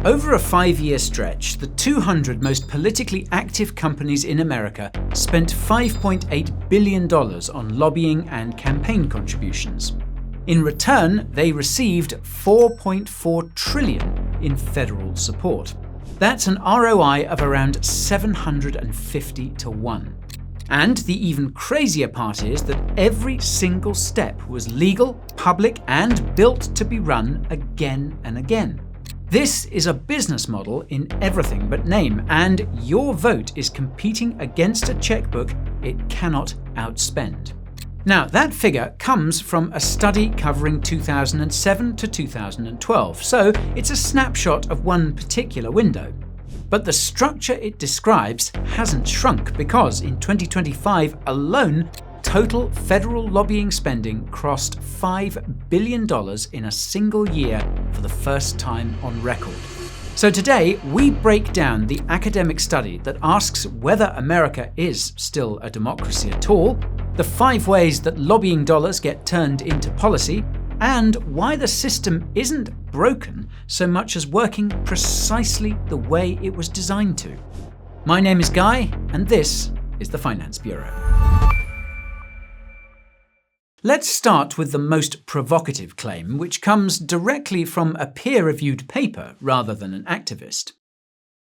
Over a 5-year stretch, the 200 most politically active companies in America spent $5.8 billion on lobbying and campaign contributions. In return, they received $4.4 trillion in federal support. That's an ROI of around 750 to 1. And the even crazier part is that every single step was legal, public, and built to be run again and again. This is a business model in everything but name, and your vote is competing against a checkbook it cannot outspend. Now, that figure comes from a study covering 2007 to 2012, so it's a snapshot of one particular window. But the structure it describes hasn't shrunk because in 2025 alone, total federal lobbying spending crossed $5 billion in a single year for the first time on record. So today, we break down the academic study that asks whether America is still a democracy at all, the 5 ways that lobbying dollars get turned into policy, and why the system isn't broken so much as working precisely the way it was designed to. My name is Guy, and this is the Finance Bureau. Let's start with the most provocative claim, which comes directly from a peer-reviewed paper rather than an activist.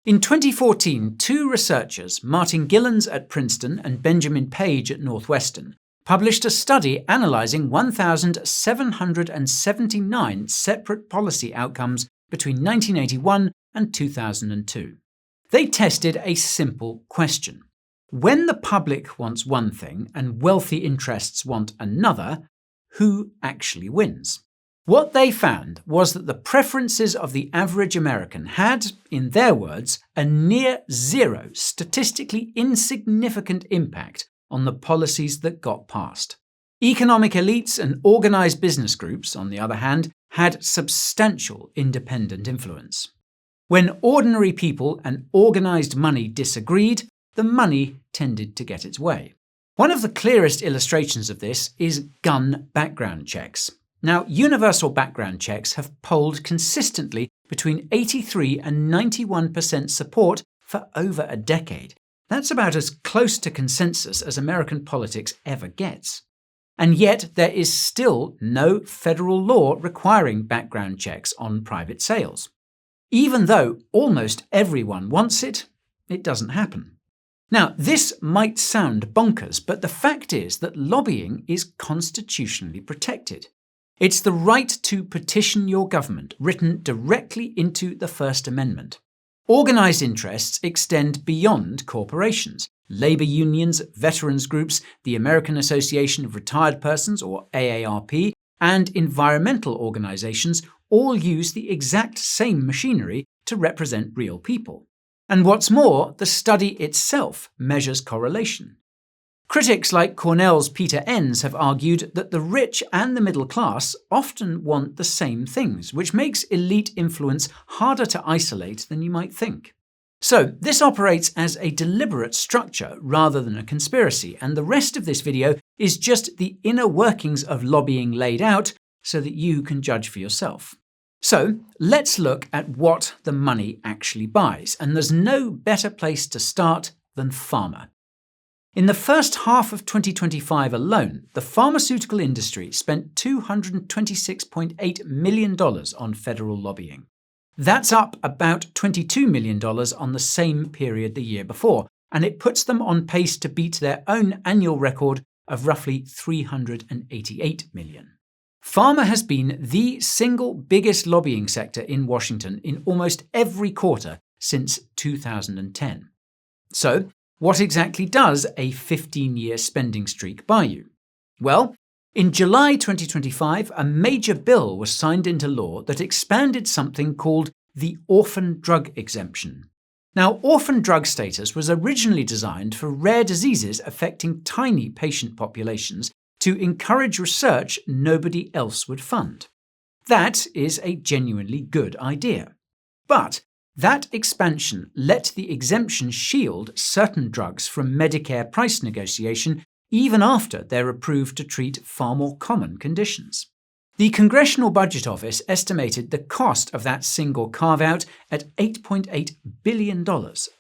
In 2014, 2 researchers, Martin Gillens at Princeton and Benjamin Page at Northwestern, published a study analysing 1,779 separate policy outcomes between 1981 and 2002. They tested a simple question. When the public wants one thing and wealthy interests want another, who actually wins? What they found was that the preferences of the average American had, in their words, a near zero, statistically insignificant impact on the policies that got passed. Economic elites and organised business groups, on the other hand, had substantial independent influence. When ordinary people and organised money disagreed, the money tended to get its way. One of the clearest illustrations of this is gun background checks. Now, universal background checks have polled consistently between 83 and 91% support for over a decade. That's about as close to consensus as American politics ever gets. And yet, there is still no federal law requiring background checks on private sales. Even though almost everyone wants it, it doesn't happen. Now, this might sound bonkers, but the fact is that lobbying is constitutionally protected. It's the right to petition your government, written directly into the First Amendment. Organised interests extend beyond corporations. Labour unions, veterans groups, the American Association of Retired Persons, or AARP, and environmental organisations all use the exact same machinery to represent real people. And what's more, the study itself measures correlation. Critics like Cornell's Peter Enns have argued that the rich and the middle class often want the same things, which makes elite influence harder to isolate than you might think. So, this operates as a deliberate structure rather than a conspiracy, and the rest of this video is just the inner workings of lobbying laid out so that you can judge for yourself. So, let's look at what the money actually buys, and there's no better place to start than pharma. In the first half of 2025 alone, the pharmaceutical industry spent $226.8 million on federal lobbying. That's up about $22 million on the same period the year before, and it puts them on pace to beat their own annual record of roughly $388 million. Pharma has been the single biggest lobbying sector in Washington in almost every quarter since 2010. So, what exactly does a 15-year spending streak buy you? Well, in July 2025, a major bill was signed into law that expanded something called the orphan drug exemption. Now, orphan drug status was originally designed for rare diseases affecting tiny patient populations to encourage research nobody else would fund. That is a genuinely good idea. But that expansion let the exemption shield certain drugs from Medicare price negotiation even after they're approved to treat far more common conditions. The Congressional Budget Office estimated the cost of that single carve-out at $8.8 billion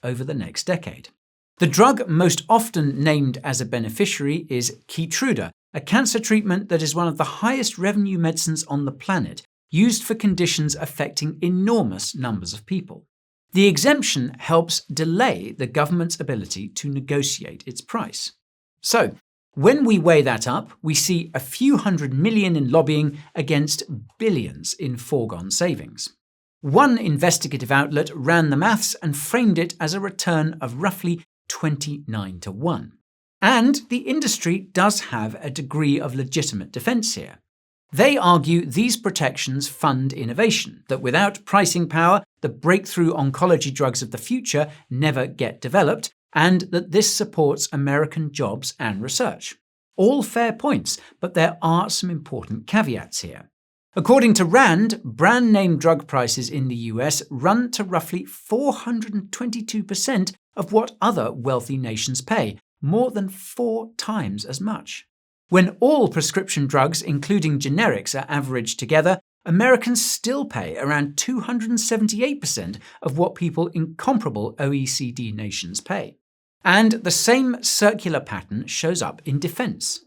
over the next decade. The drug most often named as a beneficiary is Keytruda, a cancer treatment that is one of the highest revenue medicines on the planet, used for conditions affecting enormous numbers of people. The exemption helps delay the government's ability to negotiate its price. So, when we weigh that up, we see a few $100 million in lobbying against billions in foregone savings. One investigative outlet ran the maths and framed it as a return of roughly 29 to 1. And the industry does have a degree of legitimate defense here. They argue these protections fund innovation, that without pricing power, the breakthrough oncology drugs of the future never get developed, and that this supports American jobs and research. All fair points, but there are some important caveats here. According to Rand, brand-name drug prices in the US run to roughly 422% of what other wealthy nations pay, more than 4 times as much. When all prescription drugs, including generics, are averaged together, Americans still pay around 278% of what people in comparable OECD nations pay. And the same circular pattern shows up in defense.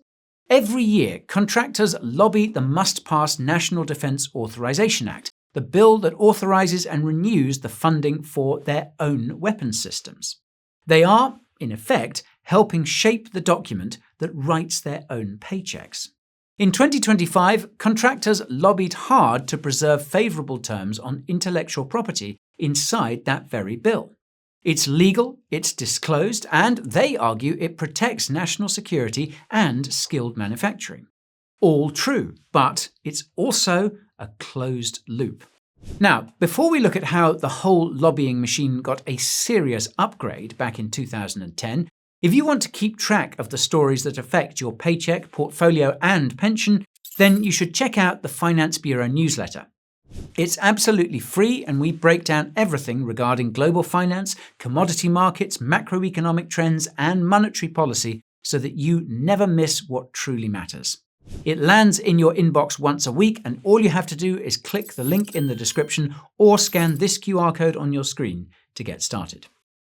Every year, contractors lobby the must-pass National Defense Authorization Act, the bill that authorizes and renews the funding for their own weapons systems. They are, in effect, helping shape the document that writes their own paychecks. In 2025, contractors lobbied hard to preserve favorable terms on intellectual property inside that very bill. It's legal, it's disclosed, and they argue it protects national security and skilled manufacturing. All true, but it's also a closed loop. Now, before we look at how the whole lobbying machine got a serious upgrade back in 2010, if you want to keep track of the stories that affect your paycheck, portfolio, and pension, then you should check out the Finance Bureau newsletter. It's absolutely free, and we break down everything regarding global finance, commodity markets, macroeconomic trends, and monetary policy so that you never miss what truly matters. It lands in your inbox once a week, and all you have to do is click the link in the description or scan this QR code on your screen to get started.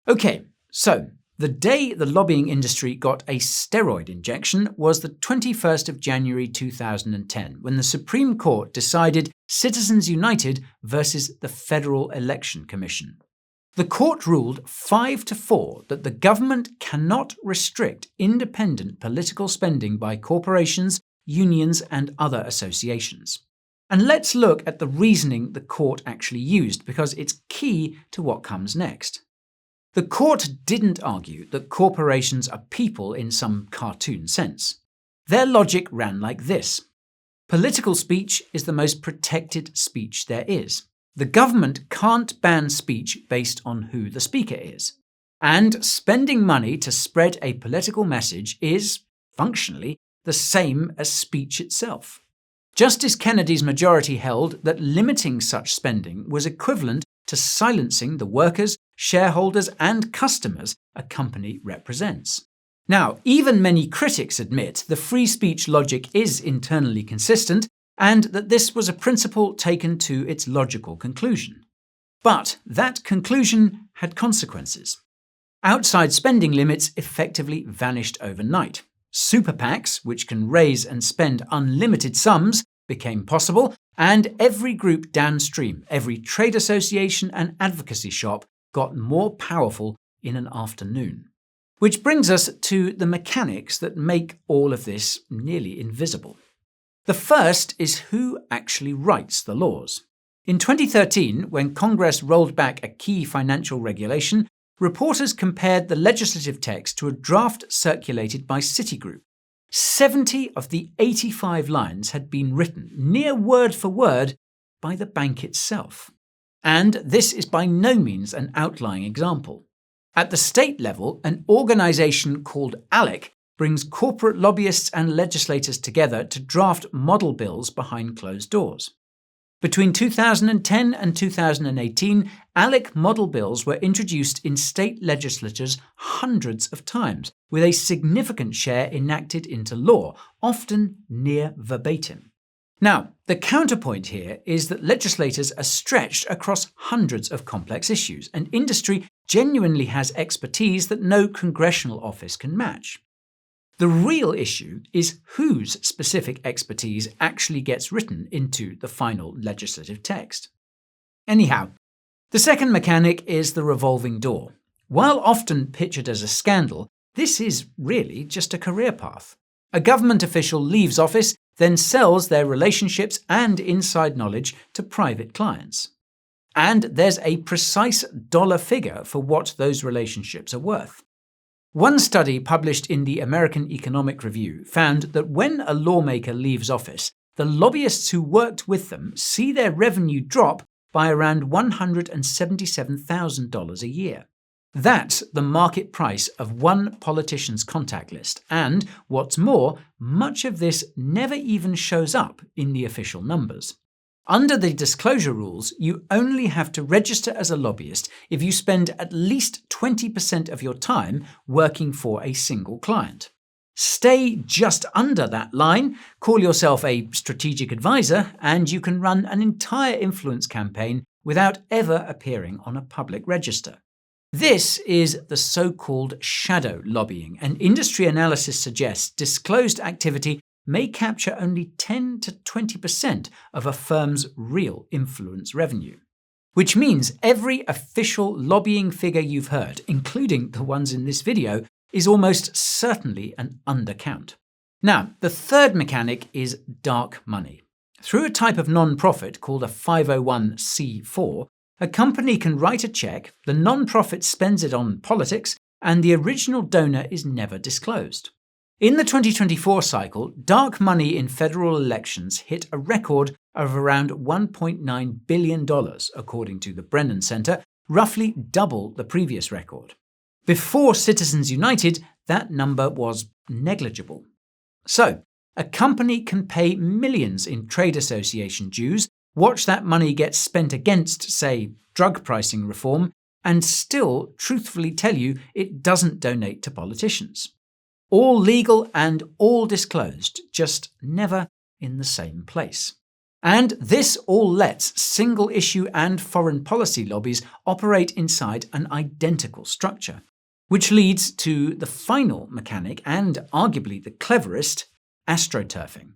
Okay, so the day the lobbying industry got a steroid injection was the 21st of January 2010, when the Supreme Court decided Citizens United versus the Federal Election Commission. The court ruled 5-4 that the government cannot restrict independent political spending by corporations, unions, and other associations. And let's look at the reasoning the court actually used, because it's key to what comes next. The court didn't argue that corporations are people in some cartoon sense. Their logic ran like this. Political speech is the most protected speech there is. The government can't ban speech based on who the speaker is. And spending money to spread a political message is, functionally, the same as speech itself. Justice Kennedy's majority held that limiting such spending was equivalent to silencing the workers, shareholders, and customers a company represents. Now, even many critics admit the free speech logic is internally consistent and that this was a principle taken to its logical conclusion. But that conclusion had consequences. Outside spending limits effectively vanished overnight. Super PACs, which can raise and spend unlimited sums, became possible, and every group downstream, every trade association and advocacy shop got more powerful in an afternoon. Which brings us to the mechanics that make all of this nearly invisible. The first is who actually writes the laws. In 2013, when Congress rolled back a key financial regulation, reporters compared the legislative text to a draft circulated by Citigroup. 70 of the 85 lines had been written, near word for word, by the bank itself. And this is by no means an outlying example. At the state level, an organization called ALEC brings corporate lobbyists and legislators together to draft model bills behind closed doors. Between 2010 and 2018, ALEC model bills were introduced in state legislatures hundreds of times, with a significant share enacted into law, often near verbatim. Now, the counterpoint here is that legislators are stretched across hundreds of complex issues, and industry genuinely has expertise that no congressional office can match. The real issue is whose specific expertise actually gets written into the final legislative text. Anyhow, the second mechanic is the revolving door. While often pictured as a scandal, this is really just a career path. A government official leaves office, then sells their relationships and inside knowledge to private clients. And there's a precise dollar figure for what those relationships are worth. One study published in the American Economic Review found that when a lawmaker leaves office, the lobbyists who worked with them see their revenue drop by around $177,000 a year. That's the market price of one politician's contact list, and, what's more, much of this never even shows up in the official numbers. Under the disclosure rules, you only have to register as a lobbyist if you spend at least 20% of your time working for a single client. Stay just under that line, call yourself a strategic advisor, and you can run an entire influence campaign without ever appearing on a public register. This is the so-called shadow lobbying, and industry analysis suggests disclosed activity may capture only 10 to 20% of a firm's real influence revenue. Which means every official lobbying figure you've heard, including the ones in this video, is almost certainly an undercount. Now, the third mechanic is dark money. Through a type of non-profit called a 501c4, a company can write a check, the non-profit spends it on politics, and the original donor is never disclosed. In the 2024 cycle, dark money in federal elections hit a record of around $1.9 billion, according to the Brennan Center, roughly double the previous record. Before Citizens United, that number was negligible. So, a company can pay millions in trade association dues, watch that money get spent against, say, drug pricing reform, and still truthfully tell you it doesn't donate to politicians. All legal and all disclosed, just never in the same place. And this all lets single-issue and foreign policy lobbies operate inside an identical structure, which leads to the final mechanic and arguably the cleverest, astroturfing.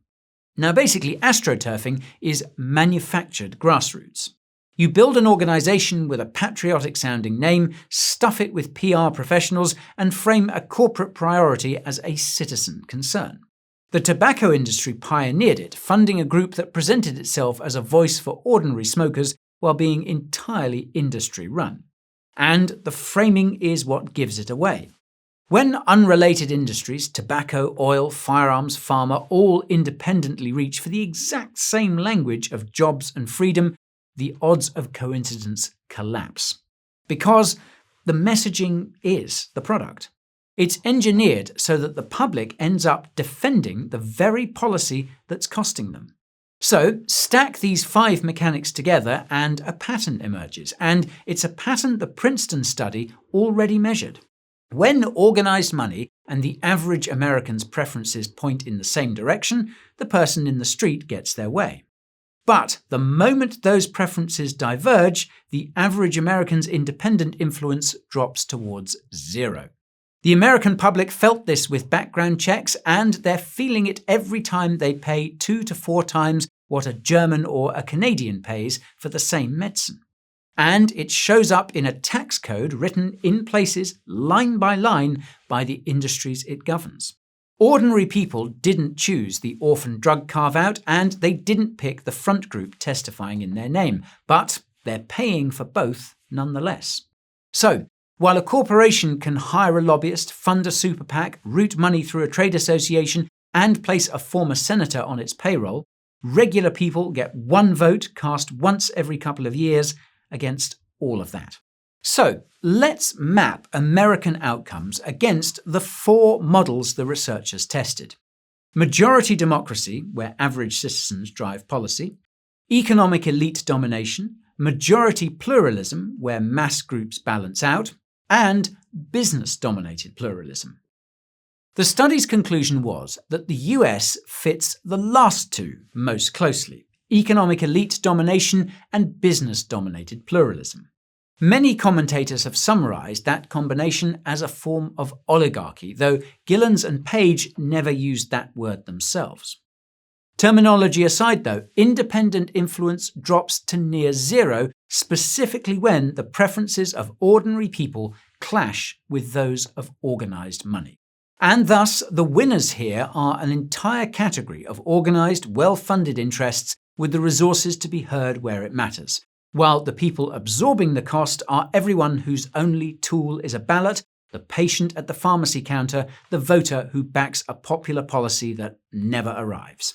Now, basically, astroturfing is manufactured grassroots. You build an organization with a patriotic-sounding name, stuff it with PR professionals, and frame a corporate priority as a citizen concern. The tobacco industry pioneered it, funding a group that presented itself as a voice for ordinary smokers while being entirely industry-run. And the framing is what gives it away. When unrelated industries, tobacco, oil, firearms, pharma, all independently reach for the exact same language of jobs and freedom, the odds of coincidence collapse. Because the messaging is the product. It's engineered so that the public ends up defending the very policy that's costing them. So, stack these 5 mechanics together and a pattern emerges, and it's a pattern the Princeton study already measured. When organized money and the average American's preferences point in the same direction, the person in the street gets their way. But the moment those preferences diverge, the average American's independent influence drops towards 0. The American public felt this with background checks, and they're feeling it every time they pay 2 to 4 times what a German or a Canadian pays for the same medicine. And it shows up in a tax code written in places, line by line, by the industries it governs. Ordinary people didn't choose the orphan drug carve-out, and they didn't pick the front group testifying in their name, but they're paying for both nonetheless. So, while a corporation can hire a lobbyist, fund a super PAC, route money through a trade association, and place a former senator on its payroll, regular people get one vote cast once every couple of years against all of that. So, let's map American outcomes against the 4 models the researchers tested. Majority democracy, where average citizens drive policy, economic elite domination, majority pluralism, where mass groups balance out, and business-dominated pluralism. The study's conclusion was that the US fits the last two most closely: economic elite domination and business-dominated pluralism. Many commentators have summarized that combination as a form of oligarchy, though Gillens and Page never used that word themselves. Terminology aside, though, independent influence drops to near zero, specifically when the preferences of ordinary people clash with those of organized money. And thus, the winners here are an entire category of organized, well-funded interests with the resources to be heard where it matters, while the people absorbing the cost are everyone whose only tool is a ballot, the patient at the pharmacy counter, the voter who backs a popular policy that never arrives.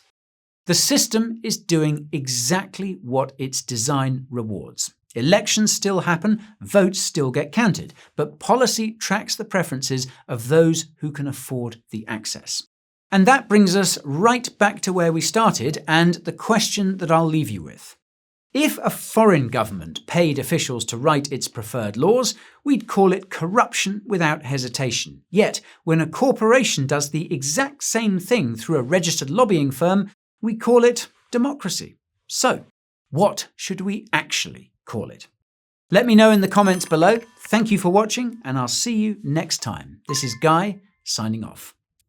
The system is doing exactly what its design rewards. Elections still happen, votes still get counted, but policy tracks the preferences of those who can afford the access. And that brings us right back to where we started and the question that I'll leave you with. If a foreign government paid officials to write its preferred laws, we'd call it corruption without hesitation. Yet, when a corporation does the exact same thing through a registered lobbying firm, we call it democracy. So, what should we actually call it? Let me know in the comments below. Thank you for watching, and I'll see you next time. This is Guy, signing off.